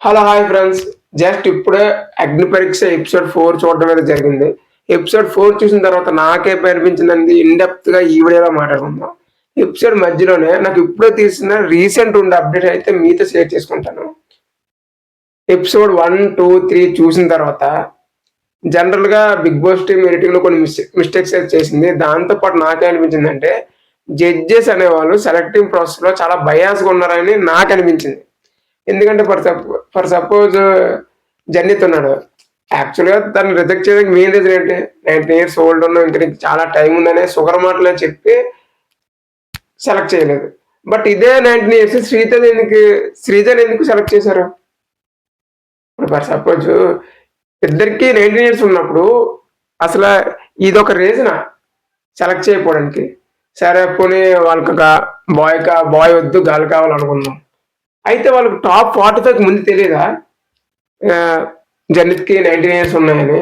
Hello hi friends. Just ఇప్పుడే అగ్ని పరీక్ష ఎపిసోడ్ 4 చూడడం అయితే జరిగింది. ఎపిసోడ్ 4 చూసిన తర్వాత నాకేం అనిపించింది ఇన్‌డెప్త్ గా ఈ వీడియోలో మాట్లాడుకుందాం. ఎపిసోడ్ మధ్యలోనే నాకు ఇప్పుడే తీసిన రీసెంట్ ఉండే అప్డేట్ అయితే మీతో షేర్ చేసుకుంటాను. ఎపిసోడ్ 1, 2, 3 చూసిన తర్వాత జనరల్ గా బిగ్ బాస్ టీమ్ ఎడిటింగ్ లో కొన్ని మిస్టేక్స్ అయితే చేసింది. దాంతో పాటు నాకే అనిపించిందంటే జడ్జెస్ అనేవాళ్ళు సెలెక్టింగ్ ప్రాసెస్ లో చాలా బయాస్ గా ఉన్నారని నాకు అనిపించింది. ఎందుకంటే ఫర్ సపోజ్ జన్నిత్ ఉన్నాడు. యాక్చువల్గా తను రిజెక్ట్ చేయడానికి మెయిన్ రీజన్ ఏంటి, 19 years ఓల్డ్ ఉన్నావు, ఇంకా నీకు చాలా టైం ఉందనే షుగర్ మాటలు చెప్పి సెలెక్ట్ చేయలేదు. బట్ ఇదే 19 years శ్రీజని ఎందుకు సెలెక్ట్ చేశారు? ఇప్పుడు ఫర్ సపోజ్ ఇద్దరికి 19 years ఉన్నప్పుడు అసలు ఇది ఒక రీజనా సెలెక్ట్ చేయకపోవడానికి? సరే పోనీ వాళ్ళకి ఒక బాయ్ వద్దు గర్ల్ కావాలనుకుందాం. అయితే వాళ్ళకి టాప్ 45 ముందు తెలియదా జన్నిత్కి 19 years ఉన్నాయని?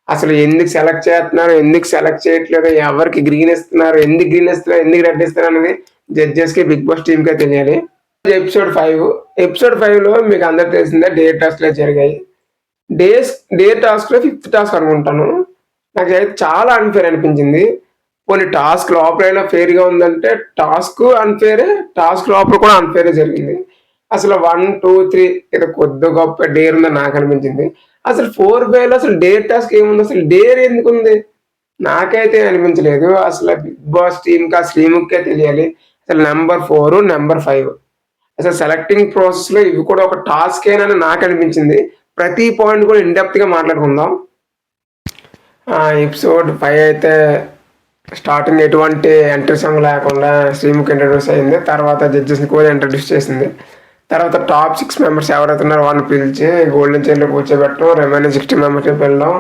అసలు ఎందుకు సెలెక్ట్ చేస్తున్నారు, ఎందుకు సెలెక్ట్ చేయట్లేదు, ఎవరికి గ్రీన్ ఇస్తున్నారు, ఎందుకు గ్రీన్ ఇస్తున్నారు, ఎందుకు రెడ్ ఇస్తున్నారు అనేది జడ్జెస్కి బిగ్ బాస్ టీమ్కే తెలియాలి. ఎపిసోడ్ 5లో మీకు అందరు తెలిసిందే డే టాస్క్లే జరిగాయి. డే టాస్క్లో 5th టాస్క్ అనుకుంటాను. నాకు అయితే చాలా అన్ఫేర్ అనిపించింది. కొన్ని టాస్క్ లోపలైనా ఫేర్గా ఉందంటే టాస్క్ అన్ఫేరే, టాస్క్ లోపల కూడా అన్ఫేరే జరిగింది. అసలు 1, 2, 3 ఏదో కొద్ది గొప్ప డేర్ ఉందని నాకు అనిపించింది. అసలు 4 అసలు డేర్ టాస్క్ ఏముంది, అసలు డేర్ ఎందుకు ఉంది నాకైతే అనిపించలేదు. అసలు బిగ్ బాస్ టీమ్కి ఆ శ్రీముఖే తెలియాలి. అసలు నెంబర్ 4, నెంబర్ 5 అసలు సెలెక్టింగ్ ప్రాసెస్ లో ఇవి కూడా ఒక టాస్క్ ఏనని నాకు అనిపించింది. ప్రతి పాయింట్ కూడా ఇన్డెప్త్ గా మాట్లాడుకుందాం. ఎపిసోడ్ 5 అయితే స్టార్టింగ్ ఎటువంటి ఎంట్రీ సాంగ్ లేకుండా శ్రీముఖ్ ఇంట్రడ్యూస్ అయింది. తర్వాత జడ్జెస్ని కూడా ఇంట్రడ్యూస్ చేసింది. తర్వాత టాప్ 6 మెంబర్స్ ఎవరైతే ఉన్నారో వాళ్ళని పిలిచి గోల్డెన్ చైర్లో కూర్చోబెట్టడం, రిమైనింగ్ 60 మెంబర్స్ని పిలవడం.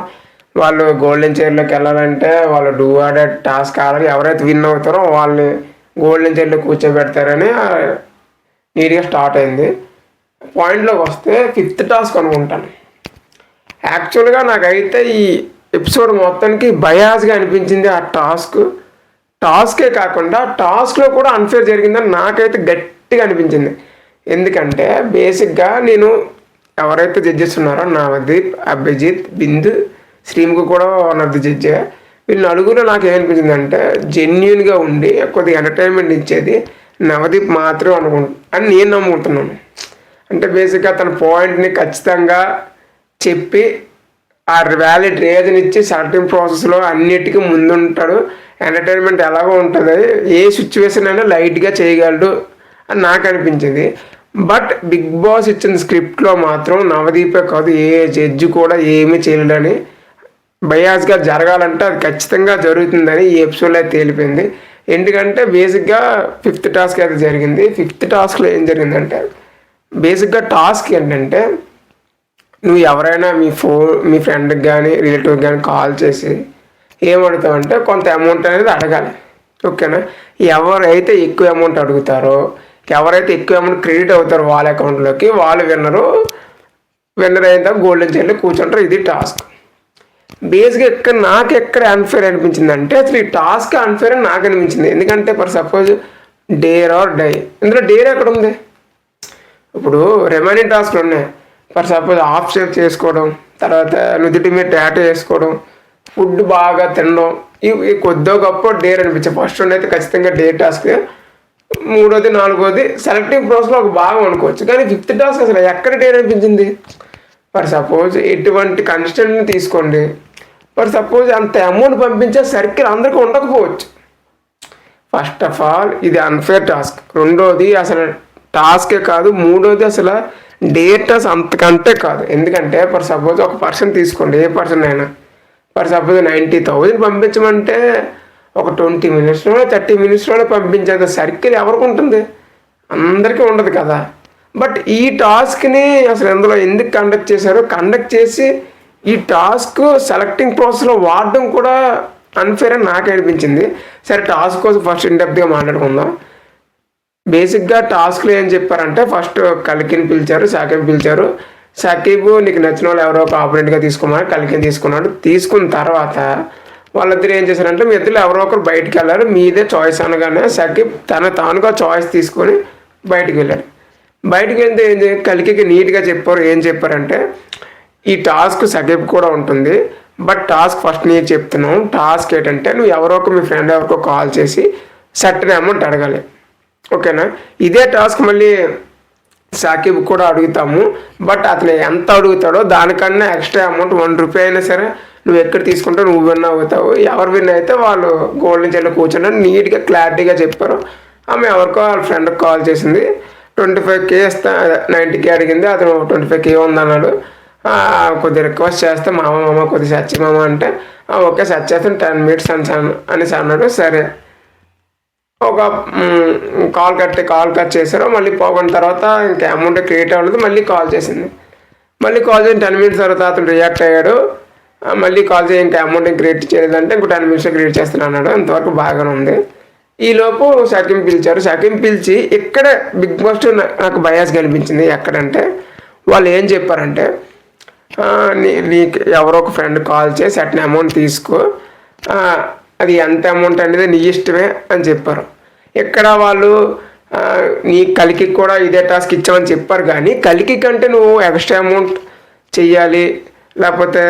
వాళ్ళు గోల్డెన్ చైర్లోకి వెళ్ళాలంటే వాళ్ళు డూ ఆర్ డై టాస్క్ ఆడాలి, ఎవరైతే విన్ అవుతారో వాళ్ళని గోల్డెన్ చైర్లో కూర్చోబెడతారని నీట్గా స్టార్ట్ అయింది. పాయింట్లోకి వస్తే 5th టాస్క్ అనుకుంటాను. యాక్చువల్గా నాకైతే ఈ ఎపిసోడ్ మొత్తానికి బయాస్గా అనిపించింది. ఆ టాస్కే కాకుండా టాస్క్లో కూడా అన్ఫేర్ జరిగిందని నాకైతే గట్టిగా అనిపించింది. ఎందుకంటే బేసిక్గా నేను ఎవరైతే జడ్జెస్ ఉన్నారో నవదీప్, అభిజిత్, బిందు, శ్రీముఖ్ కూడా వన్ ఆఫ్ ది జడ్జే. వీళ్ళు నలుగురు నాకు ఏమనిపించింది అంటే జెన్యున్గా ఉండి కొద్దిగా ఎంటర్టైన్మెంట్ ఇచ్చేది నవదీప్ మాత్రం అని నేను నమ్ముతున్నాను. అంటే బేసిక్గా తన పాయింట్ని ఖచ్చితంగా చెప్పి ఆ వ్యాలిడ్ రీజన్ ఇచ్చి సెలెక్టింగ్ ప్రాసెస్లో అన్నిటికీ ముందుంటాడు. ఎంటర్టైన్మెంట్ ఎలాగో ఉంటుంది, ఏ సిచ్యువేషన్ అయినా లైట్గా చేయగలడు అని నాకు అనిపించింది. బట్ బిగ్ బాస్ ఇచ్చిన స్క్రిప్ట్లో మాత్రం నవదీపే కాదు ఏ జడ్జి కూడా ఏమీ చేయలేదని, బయాస్గా జరగాలంటే అది ఖచ్చితంగా జరుగుతుందని ఈ ఎపిసోడ్లో అయితే తేలిపోయింది. ఎందుకంటే బేసిక్గా 5th టాస్క్ అయితే జరిగింది. 5th టాస్క్లో ఏం జరిగిందంటే బేసిక్గా టాస్క్ ఏంటంటే నువ్వు ఎవరైనా మీ ఫ్రెండ్కి కానీ రిలేటివ్కి కానీ కాల్ చేసి ఏమడుగుతావంటే కొంత అమౌంట్ అనేది అడగాలి. ఓకేనా? ఎవరైతే ఎక్కువ అమౌంట్ అడుగుతారో, ఎవరైతే ఎక్కువ అమౌంట్ క్రెడిట్ అవుతారో వాళ్ళ అకౌంట్లోకి వాళ్ళు విన్నర్ అయిన గోల్డెన్ చైర్లో కూర్చుంటారు. ఇది టాస్క్. బేస్గా నాకు ఎక్కడ అన్ఫేర్ అనిపించింది అంటే అసలు ఈ టాస్క్ అన్ఫేర్ అని నాకు అనిపించింది. ఎందుకంటే for suppose there are die, ఇందులో డేర్ ఎక్కడ ఉంది? ఇప్పుడు రిమైనింగ్ టాస్క్లు ఉన్నాయి. ఫర్ సపోజ్ హాఫ్ షేప్ చేసుకోవడం, తర్వాత నుదుటి మీద టాటూ వేసుకోవడం, ఫుడ్ బాగా తినడం, ఇవి కొద్దో గొప్ప డేర్ అనిపించాయి. ఫస్ట్ అయితే ఖచ్చితంగా డేర్ టాస్క్, 3వది 4వది సెలెక్టింగ్ ప్రాసెస్లో ఒక భాగం అనుకోవచ్చు. కానీ 5th టాస్క్ అసలు ఎక్కడ డేర్ అనిపించింది? ఫర్ సపోజ్ ఎటువంటి కన్స్టెంట్ని తీసుకోండి, ఫర్ సపోజ్ అంత అమౌంట్ పంపించే సర్కిల్ అందరికీ ఉండకపోవచ్చు. ఫస్ట్ ఆఫ్ ఆల్ ఇది అన్ఫేర్ టాస్క్. 2వది అసలు టాస్కే కాదు. 3వది అసలు డేటాస్ అంతకంటే కాదు. ఎందుకంటే ఫర్ సపోజ్ ఒక పర్సన్ తీసుకోండి, ఏ పర్సన్ అయినా, ఫర్ సపోజ్ 90,000 పంపించమంటే ఒక 20 minutesలో 30 minutesలో పంపించేంత సర్కిల్ ఎవరికి ఉంటుంది? అందరికీ ఉండదు కదా. బట్ ఈ టాస్క్ని అసలు ఇందులో ఎందుకు కండక్ట్ చేసి ఈ టాస్క్ సెలెక్టింగ్ ప్రాసెస్లో వాడడం కూడా అన్ఫేర్ అని నాకు అనిపించింది. సరే, టాస్క్ కోసం ఫస్ట్ ఇన్డెప్త్గా మాట్లాడుకుందాం. బేసిక్గా టాస్క్లో ఏం చెప్పారంటే ఫస్ట్ కలికిని పిలిచారు, సాకేబ్ పిలిచారు. సాకేబ్ నీకు నచ్చిన వాళ్ళు ఎవరో ఒక ఆపరేట్గా తీసుకోమని కలికిని తీసుకున్నాడు. తీసుకున్న తర్వాత వాళ్ళిద్దరు ఏం చేశారంటే మీ ఇద్దరు ఎవరో ఒకరు బయటికి వెళ్ళారు, మీదే చాయిస్ అనగానే సాకేబ్ తానుగా చాయిస్ తీసుకొని బయటికి వెళ్ళాడు. బయటికి వెళ్తే కలికి నీట్గా చెప్పారు. ఏం చెప్పారంటే ఈ టాస్క్ సగేపు కూడా ఉంటుంది, బట్ టాస్క్ ఫస్ట్ నీకు చెప్తున్నాం. టాస్క్ ఏంటంటే నువ్వు మీ ఫ్రెండ్ ఎవరికో కాల్ చేసి సర్టన్ అమౌంట్ అడగాలి, ఓకేనా. ఇదే టాస్క్ మళ్ళీ సాకిబ్ కూడా అడుగుతాము, బట్ అతను ఎంత అడుగుతాడో దానికన్నా ఎక్స్ట్రా అమౌంట్ ₹1 అయినా సరే నువ్వు ఎక్కడ తీసుకుంటావు, నువ్వు విన్ అవుతావు. ఎవరు విన్ అయితే వాళ్ళు గోల్డెన్ చైర్లో కూర్చుంటే నీట్గా క్లారిటీగా చెప్పారు. ఆమె ఎవరికో వాళ్ళ ఫ్రెండ్కి కాల్ చేసింది, 25K ఇస్తా, 90K అడిగింది, అతను 25K ఉందన్నాడు. కొద్దిగా రిక్వెస్ట్ చేస్తే మామ కొద్దిగా సచ్చి మామ అంటే ఓకే సెర్చ్ చేస్తాను 10 minutes అనేసి అన్నాడు. సరే ఒక కాల్ కట్ చేశారు. మళ్ళీ పోగిన తర్వాత ఇంకా అమౌంట్ క్రియేట్ అవ్వలేదు. మళ్ళీ కాల్ చేసింది. మళ్ళీ కాల్ చేసి 10 minutes తర్వాత అతను రియాక్ట్ అయ్యాడు. మళ్ళీ కాల్ చేసి ఇంకా అమౌంట్ క్రియేట్ చేయలేదంటే ఇంకో 10 minutes క్రియేట్ చేస్తాను అన్నాడు. అంతవరకు బాగానే ఉంది. ఈలోపు షకీం పిలిచారు. షకీం పిలిచి ఇక్కడే బిగ్ బాస్ నాకు బయాస్ కనిపించింది. ఎక్కడంటే వాళ్ళు ఏం చెప్పారంటే నీకు ఎవరో ఒక ఫ్రెండ్ కాల్ చేసి అట్లా అమౌంట్ తీసుకో, అది ఎంత అమౌంట్ అనేది నీ ఇష్టమే అని చెప్పారు. ఇక్కడ వాళ్ళు నీ కలికి కూడా ఇదే టాస్క్ ఇచ్చామని చెప్పారు, కానీ కలికి కంటే నువ్వు ఎక్స్ట్రా అమౌంట్ చెయ్యాలి, లేకపోతే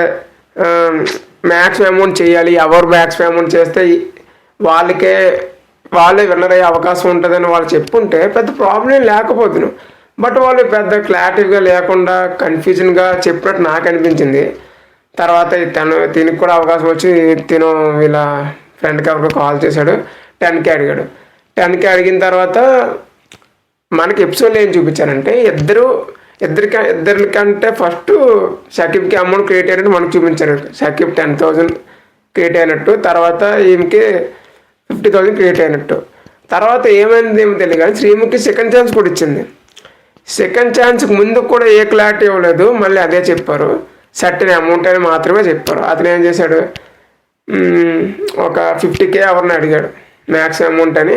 మ్యాక్సిమం అమౌంట్ చేయాలి. ఎవరు మ్యాక్సిమం అమౌంట్ చేస్తే వాళ్ళే విన్నర్ అయ్యే అవకాశం ఉంటుందని వాళ్ళు చెప్పుంటే పెద్ద ప్రాబ్లం లేకపోతున్నాను. బట్ వాళ్ళు పెద్ద క్లారిటీగా లేకుండా కన్ఫ్యూజన్గా చెప్పినట్టు నాకు అనిపించింది. తర్వాత తినికి కూడా అవకాశం వచ్చి వీళ్ళ ఫ్రెండ్కి ఎవరికో కాల్ చేశాడు, 10K అడిగాడు. 10K అడిగిన తర్వాత మనకి ఎపిసోడ్లో ఏం చూపించారంటే ఇద్దరికంటే ఫస్ట్ షకీబ్కి అమౌంట్ క్రియేట్ అయినట్టు మనకు చూపించారు. షకీబ్ 10,000 క్రియేట్ అయినట్టు, తర్వాత ఈమెకి 50,000 క్రియేట్ అయినట్టు. తర్వాత ఏమైంది ఏమో తెలియదు, కానీ శ్రీముఖి సెకండ్ ఛాన్స్ కూడా ఇచ్చింది. సెకండ్ ఛాన్స్కి ముందు కూడా ఏ క్లారిటీ ఇవ్వలేదు, మళ్ళీ అదే చెప్పారు, సర్టెన్ అమౌంట్ అని మాత్రమే చెప్పారు. అతను ఏం చేశాడు, ఒక 50K ఎవరిని అడిగాడు మ్యాక్సిమం అమౌంట్ అని,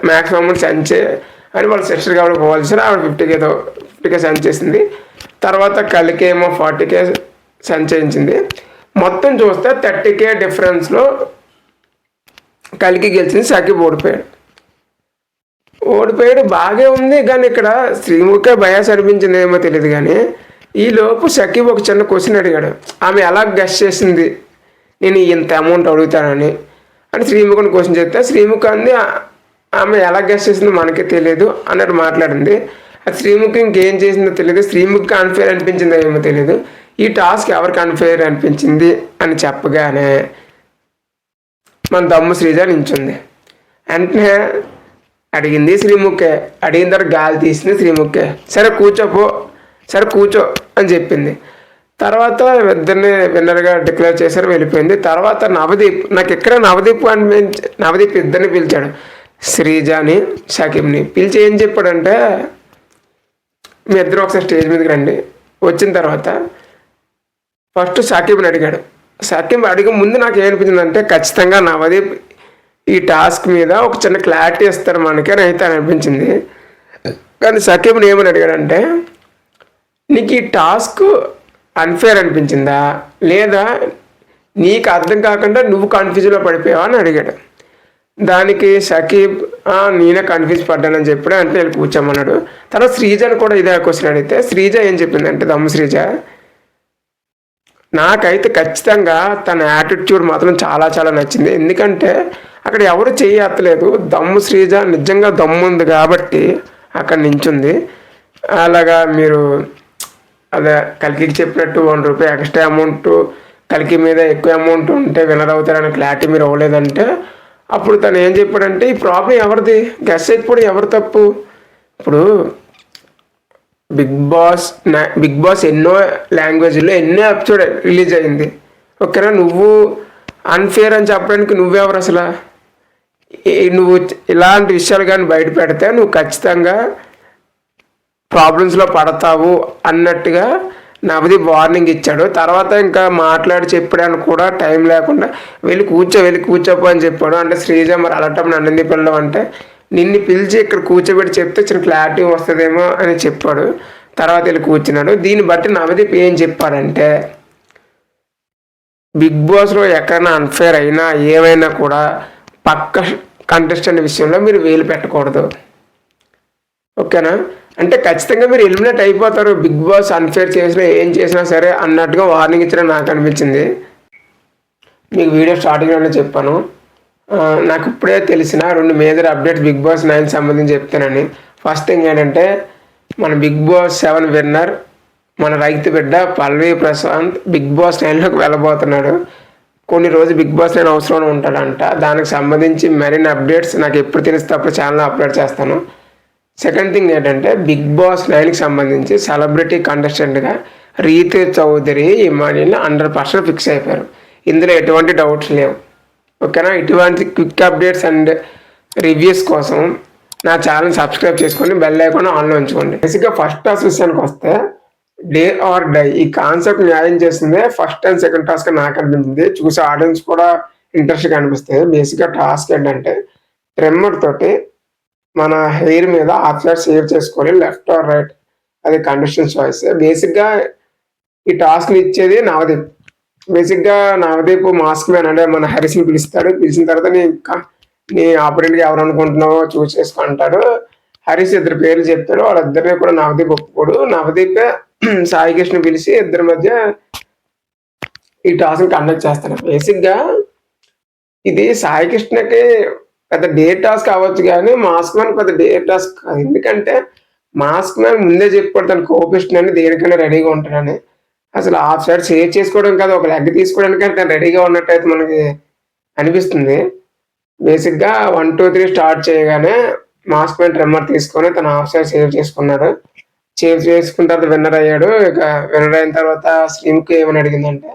మ్యాక్సిమం అమౌంట్ సంచే అని వాళ్ళ సిస్టర్ కాబట్టి కాల్ చేశారు. ఆవిడ 50K సెండ్ చేసింది. తర్వాత కలికేమో 40K సెండ్ చేయించింది. మొత్తం చూస్తే 30K డిఫరెన్స్లో కలికి గెలిచింది. షకీబ్ ఓడిపోయాడు బాగా ఉంది, కానీ ఇక్కడ శ్రీముఖే బయాస్ అనిపించింది ఏమో తెలియదు. కానీ ఈలోపు షకీబ్ ఒక చిన్న క్వశ్చన్ అడిగాడు, ఆమె ఎలా గెస్ చేసింది నేను ఇంత అమౌంట్ అడుగుతానని అని శ్రీముఖని క్వశ్చన్ చేస్తే శ్రీముఖ అంది ఆమె ఎలా గెస్ చేసిందో మనకే తెలియదు అన్నట్టు మాట్లాడింది. అది శ్రీముఖి ఇంకేం చేసిందో తెలియదు, శ్రీముఖికి అన్ఫేర్ అనిపించిందో ఏమో తెలియదు. ఈ టాస్క్ ఎవరికి అన్ఫేర్ అనిపించింది అని చెప్పగానే మన దమ్ము శ్రీజ నించుంది. వెంటనే అడిగింది శ్రీముఖే, అడిగిన తర్వాత గాలి తీసింది శ్రీముఖే. సరే కూర్చో అని చెప్పింది. తర్వాత ఇద్దరిని విన్నర్గా డిక్లేర్ చేశారు, వెళ్ళిపోయింది. తర్వాత నవదీప్, నాకు ఎక్కడ నవదీప్ ఇద్దరిని పిలిచాడు, శ్రీజాని షకీబ్ని పిలిచి ఏం చెప్పాడంటే మీ ఇద్దరు ఒకసారి స్టేజ్ మీదకి రండి. వచ్చిన తర్వాత ఫస్ట్ షకీబ్ని అడిగాడు. షకీబ్ అడిగే ముందు నాకు ఏమనిపించిందంటే ఖచ్చితంగా నవదీప్ ఈ టాస్క్ మీద ఒక చిన్న క్లారిటీ ఇస్తారు మనకి అని అయితే అనిపించింది. కానీ షకీబ్ని ఏమని అడిగాడంటే నీకు ఈ టాస్క్ అన్ఫేర్ అనిపించిందా, లేదా నీకు అర్థం కాకుండా నువ్వు కన్ఫ్యూజన్లో పడిపోయావా అని అడిగాడు. దానికి షకీబ్ నేనే కన్ఫ్యూజ్ పడ్డానని చెప్పాడు. అంటే వెళ్ళి కూర్చోమన్నాడు. తర్వాత శ్రీజని కూడా ఇదే క్వశ్చన్ అడిగితే శ్రీజ ఏం చెప్పిందంటే దమ్ము శ్రీజ, నాకైతే ఖచ్చితంగా తన యాటిట్యూడ్ మాత్రం చాలా చాలా నచ్చింది. ఎందుకంటే అక్కడ ఎవరు చేయలేదు, దమ్ము శ్రీజ నిజంగా దమ్ము ఉంది కాబట్టి అక్కడ నించుంది. అలాగా మీరు అదే కలికి చెప్పినట్టు ₹1 ఎక్స్ట్రా అమౌంట్ కలికి మీద ఎక్కువ అమౌంట్ ఉంటే విన్నర్ అవుతారని క్లారిటీ మీరు అవ్వలేదంటే అప్పుడు తను ఏం చెప్పాడంటే ఈ ప్రాబ్లం ఎవరిది, గెస్ అయిపోయి ఎవరు తప్పు. ఇప్పుడు బిగ్ బాస్ ఎన్నో లాంగ్వేజ్లో ఎన్నో ఎపిసోడ్ రిలీజ్ అయింది, ఓకేనా. నువ్వు అన్ఫేర్ అని చెప్పడానికి నువ్వెవరు అసలు? నువ్వు ఇలాంటి విషయాలు కానీ బయట పెడితే నువ్వు ఖచ్చితంగా ప్రాబ్లమ్స్లో పడతావు అన్నట్టుగా నవదీప్ వార్నింగ్ ఇచ్చాడు. తర్వాత ఇంకా మాట్లాడి చెప్పడానికి కూడా టైం లేకుండా వెళ్ళి కూర్చోపో అని చెప్పాడు. అంటే శ్రీజ మరి అలాంటప్పుడు నన్ను ఎందుకు పిల్లలు అంటే నిన్ను పిలిచి ఇక్కడ కూర్చోబెట్టి చెప్తే చిన్న క్లారిటీ వస్తుందేమో అని చెప్పాడు. తర్వాత వెళ్ళి కూర్చున్నాడు. దీన్ని బట్టి నవదీప్ ఏం చెప్పాడంటే బిగ్ బాస్లో ఎక్కడైనా అన్ఫేర్ అయినా ఏమైనా కూడా పక్క కంటెస్టెంట్ విషయంలో మీరు వేలు పెట్టకూడదు, ఓకేనా. అంటే ఖచ్చితంగా మీరు ఎలిమినేట్ అయిపోతారు, బిగ్ బాస్ అన్ఫేర్ చేసినా ఏం చేసినా సరే అన్నట్టుగా వార్నింగ్ ఇచ్చిన నాకు అనిపించింది. మీకు వీడియో స్టార్టింగ్లోనే చెప్పాను. నాకు ఇప్పుడే తెలిసిన 2 మేజర్ అప్డేట్స్ బిగ్ బాస్ 9 సంబంధించి చెప్తానని. ఫస్ట్ థింగ్ ఏంటంటే మన బిగ్ బాస్ 7 విన్నర్ మన రైతు బిడ్డ పల్లవి ప్రశాంత్ బిగ్ బాస్ 9లోకి వెళ్ళబోతున్నాడు. కొన్ని రోజు బిగ్ బాస్ 9 అవసరం ఉంటాడంట. దానికి సంబంధించి మరిన్ని అప్డేట్స్ నాకు ఎప్పుడు తెలిస్తే అప్పుడు ఛానల్ అప్లోడ్ చేస్తాను. సెకండ్ థింగ్ ఏంటంటే బిగ్ బాస్ 9కి సంబంధించి సెలబ్రిటీ కంటెస్టెంట్గా రీతు చౌదరి ఇమానియల్ 100% ఫిక్స్ అయిపోయారు. ఇందులో ఎటువంటి డౌట్స్ లేవు. ఓకేనా? ఇటువంటి క్విక్ అప్డేట్స్ అండ్ రివ్యూస్ కోసం నా ఛానల్ సబ్స్క్రైబ్ చేసుకొని బెల్ ఐకాన్ ఆన్లో ఉంచుకోండి. బేసిక్గా ఫస్ట్ టాస్క్ విషయానికి వస్తే డే ఆర్ డై ఈ కాన్సెప్ట్ న్యాయం చేసిందే ఫస్ట్ అండ్ సెకండ్ టాస్క్ నాకు అనిపించింది. చూసే ఆడియన్స్ కూడా ఇంట్రెస్ట్గా అనిపిస్తుంది. బేసిక్గా టాస్క్ ఏంటంటే ట్రిమ్మర్ తోటి మన హెయిర్ మీద ఆఫ్టర్ సేవ్ చేసుకోవాలి, లెఫ్ట్ ఆర్ రైట్, అది కండిషన్ చాయిస్. బేసిక్గా ఈ టాస్క్ ఇచ్చేది నవదీప్. బేసిక్గా నవదీప్ మాస్క్ మ్యాన్ అంటే మన హరీస్ని పిలుస్తాడు. పిలిచిన తర్వాత నీ ఆపరేట్గా ఎవరు అనుకుంటున్నావో చూస్ చేసుకుంటాడు. హరీష్ 2 పేర్లు చెప్తాడు. వాళ్ళిద్దరిని కూడా నవదీప్ ఒప్పుకోడు. నవదీప్ సాయి కృష్ణ పిలిచి ఇద్దరి మధ్య ఈ టాస్క్ కండక్ట్ చేస్తాడు. బేసిక్గా ఇది సాయి కృష్ణకి పెద్ద డే టాస్క్ అవ్వచ్చు, కానీ మాస్క్ మ్యాన్ పెద్ద డే టాస్క్ కాదు. ఎందుకంటే మాస్క్ మ్యాన్ ముందే చెప్పాడు తను కోపిస్తున్నాను దేనికైనా రెడీగా ఉంటాడని. అసలు హాఫ్ సైడ్ సేవ్ చేసుకోవడం కాదు, ఒక లెగ్ తీసుకోవడానికి తను రెడీగా ఉన్నట్టయితే మనకి అనిపిస్తుంది. బేసిక్గా 1, 2, 3 స్టార్ట్ చేయగానే మాస్క్ మ్యాన్ ట్రిమ్మర్ తీసుకొని తన హాఫ్ సైడ్ సేవ్ చేసుకున్నాడు. సేవ్ చేసుకున్న తర్వాత విన్నర్ అయ్యాడు. ఇక విన్నర్ అయిన తర్వాత శ్రీముఖి ఏమని అడిగిందంటే,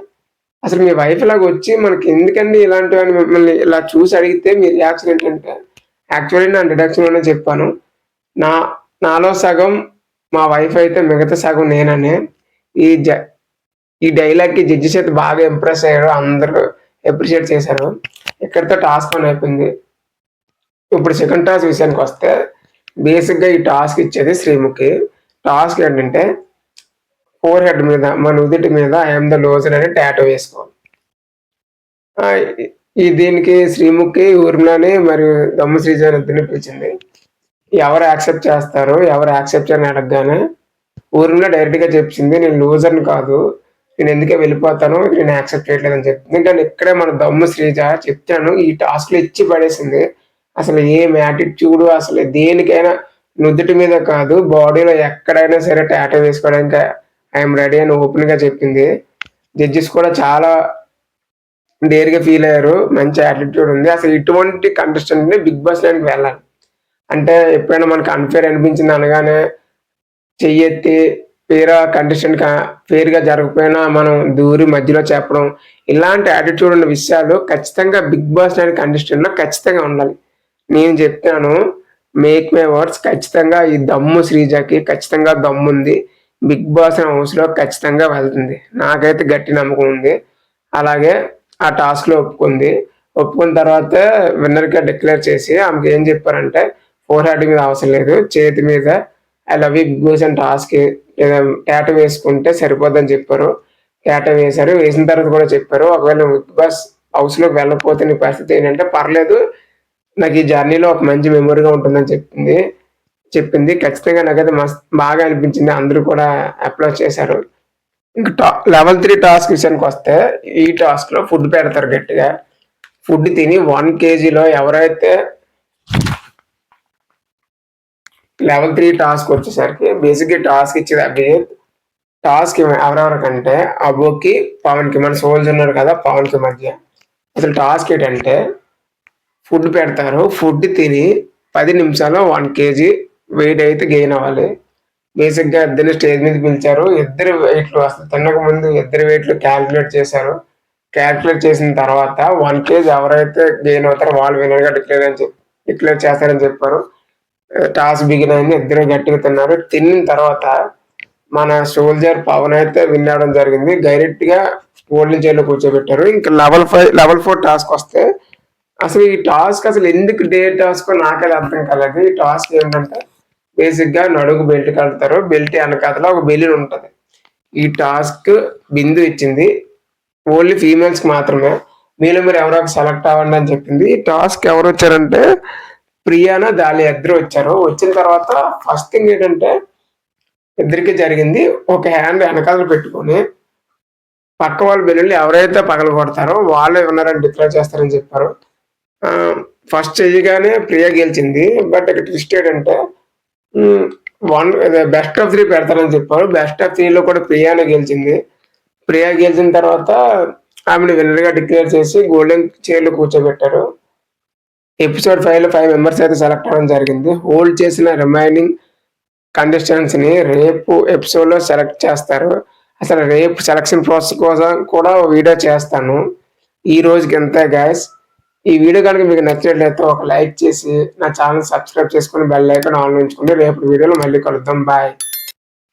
అసలు మీ వైఫ్ లాగా వచ్చి మనకి ఎందుకండి ఇలాంటివని మిమ్మల్ని ఇలా చూసి అడిగితే మీ రియాక్షన్ ఏంటంటే, యాక్చువల్లీ నా డిడక్షన్లోనే చెప్పాను, నాలో సగం మా వైఫ్ అయితే మిగతా సగం నేననే. ఈ డైలాగ్కి జడ్జెస్ అయితే బాగా ఇంప్రెస్ అయ్యారు, అందరూ అప్రిషియేట్ చేశారు. ఇక్కడితో టాస్క్ ఆన్ అయిపోయింది. ఇప్పుడు సెకండ్ టాస్క్ విషయానికి వస్తే బేసిక్గా ఈ టాస్క్ ఇచ్చేది శ్రీముఖి. టాస్క్ ఏంటంటే ఫోర్ హెడ్ మీద మన ఉదిటి మీద ఐఎమ్ ద లోజర్ అని టాటూ వేసుకోవాలి. ఈ దీనికి శ్రీముఖి ఊర్మిళని మరియు దమ్ము శ్రీజాని ఇద్దరిని పిలిచింది. ఎవరు యాక్సెప్ట్ చేస్తారు, ఎవరు యాక్సెప్ట్ చేయని అడగగానే ఊర్మిళ డైరెక్ట్గా చెప్పింది, నేను లూజర్ని కాదు, నేను ఎందుకే వెళ్ళిపోతాను, నేను యాక్సెప్ట్ చేయట్లేదని చెప్తుంది. కానీ ఇక్కడే మన దమ్ము శ్రీజ చెప్తాను ఈ టాస్క్లో ఇచ్చి పడేసింది. అసలు ఏం యాటిట్యూడ్, అసలు దేనికైనా నుదుటి మీద కాదు బాడీలో ఎక్కడైనా సరే టాటూ వేసుకోవడానికి ఐఎమ్ రెడీ అని ఓపెన్గా చెప్పింది. జడ్జెస్ కూడా చాలా డేర్గా ఫీల్ అయ్యారు, మంచి యాటిట్యూడ్ ఉంది. అసలు ఇటువంటి కంటెస్టెంట్ని బిగ్ బాస్ 9కి వెళ్ళాలి. అంటే ఎప్పుడైనా మనకు అన్ఫేర్ అనిపించింది అనగానే చెయ్యెత్తి వేరే కంటెస్టెంట్ ఫేర్గా జరగకపోయినా మనం దూరి మధ్యలో చెప్పడం, ఇలాంటి యాటిట్యూడ్ ఉన్న విషయాలు ఖచ్చితంగా బిగ్ బాస్ 9 కంటెస్టెంట్లో ఖచ్చితంగా ఉండాలి. నేను చెప్తాను, మేక్ మై వర్డ్స్, ఖచ్చితంగా ఈ దమ్ము శ్రీజకి ఖచ్చితంగా దమ్ము ఉంది. బిగ్ బాస్ హౌస్లో ఖచ్చితంగా వెళ్తుంది, నాకైతే గట్టి నమ్మకం ఉంది. అలాగే ఆ టాస్క్లో ఒప్పుకున్న తర్వాత విన్నర్గా డిక్లేర్ చేసి ఆమెకి ఏం చెప్పారంటే, ఫోర్ హెడ్ మీద అవసరం లేదు, చేతి మీద I love you Bigg Boss అని టాస్క్ లేదా టాటూ వేసుకుంటే సరిపోద్దని చెప్పారు. టాటూ వేశారు. వేసిన తర్వాత కూడా చెప్పారు, ఒకవేళ బిగ్ బాస్ హౌస్లోకి వెళ్ళకపోతే నీ పరిస్థితి ఏంటంటే పర్లేదు, నాకు ఈ జర్నీలో ఒక మంచి మెమొరీగా ఉంటుందని చెప్పింది. ఖచ్చితంగా నాకైతే బాగా అనిపించింది. అందరూ కూడా అప్లోడ్ చేశారు. ఇంకా లెవెల్ 3 టాస్క్ విషయానికి వస్తే ఈ టాస్క్లో ఫుడ్ పెడతారు గట్టిగా. ఫుడ్ తిని 1 kgలో ఎవరైతే లెవెల్ 3 టాస్క్ వచ్చేసరికి బేసిక్గా టాస్క్ ఇచ్చేది అభిజిత్. టాస్క్ ఎవరెవరికంటే అబోకి పవన్కి, మన సోల్స్ ఉన్నారు కదా పవన్కి మధ్య. అసలు టాస్క్ ఏంటంటే ఫుడ్ పెడతారు, ఫుడ్ తిని 10 నిమిషాల్లో 1 kg వెయిట్ అయితే గెయిన్ అవ్వాలి. బేసిక్గా ఇద్దరిని స్టేజ్ మీద పిలిచారు. ఇద్దరు వెయిట్లు అసలు తినక ముందు ఇద్దరు వెయిట్లు క్యాల్కులేట్ చేశారు. క్యాల్కులేట్ చేసిన తర్వాత 1 kg ఎవరైతే గెయిన్ అవుతారో వాళ్ళు వినర్గా డిక్లేర్ చేస్తారని చెప్పారు. టాస్క్ బిగిన్ అయింది. ఇద్దరు గట్టిగా తిన్నారు. తిన్న తర్వాత మన సోల్జర్ పవన్ అయితే విన్ అవడం జరిగింది. డైరెక్ట్గా గోల్డెన్ చైర్లో కూర్చోబెట్టారు. ఇంకా లెవెల్ 4 టాస్క్ వస్తే అసలు ఈ టాస్క్ అసలు ఎందుకు డే టాస్క్ నాకైతే అర్థం కాలేదు. ఈ టాస్క్ ఏంటంటే బేసిక్గా నడుగు బెల్ట్ కడతారు, బెల్ట్ వెనకాతలో ఒక బెలూన్ ఉంటుంది. ఈ టాస్క్ బిందు ఇచ్చింది ఓన్లీ ఫీమేల్స్కి మాత్రమే. మీలో మీరు ఎవరో సెలెక్ట్ అవ్వండి అని చెప్పింది. ఈ టాస్క్ ఎవరు వచ్చారంటే ప్రియానా దాలి ఇద్దరు వచ్చారు. వచ్చిన తర్వాత ఫస్ట్ థింగ్ ఏంటంటే ఇద్దరికి జరిగింది. ఒక హ్యాండ్ వెనకాల పెట్టుకొని పక్క వాళ్ళ బెలూన్లు ఎవరైతే పగలగొడతారో వాళ్ళే విన్నర్ అని డిక్లేర్ చేస్తారని చెప్పారు. ఫస్ట్ చేయగానే ప్రియా గెలిచింది. బట్ ఇక్కడ ట్విస్ట్ ఏంటంటే బెస్ట్ ఆఫ్ 3 పెడతారని చెప్పారు. బెస్ట్ ఆఫ్ 3లో కూడా ప్రియానే గెలిచింది. ప్రియా గెలిచిన తర్వాత ఆమెను విన్నర్ గా డిక్లేర్ చేసి గోల్డెన్ చైర్ లో కూర్చోబెట్టారు. ఎపిసోడ్ 5లో 5 మెంబర్స్ అయితే సెలెక్ట్ అవ్వడం జరిగింది. హోల్డ్ చేసిన రిమైనింగ్ కంటెస్టెంట్స్ ని రేపు ఎపిసోడ్ లో సెలెక్ట్ చేస్తారు. అసలు రేపు సెలక్షన్ ప్రాసెస్ కోసం కూడా వీడియో చేస్తాను. ఈ రోజుకి ఎంతే గైస్. ఈ వీడియో కనుక మీకు నచ్చినట్లయితే ఒక లైక్ చేసి నా ఛానల్ సబ్స్క్రైబ్ చేసుకుని బెల్ ఐకాన్ ఆన్ ఉంచుకుని రేపు వీడియోలో మళ్ళీ కలుద్దాం. బాయ్.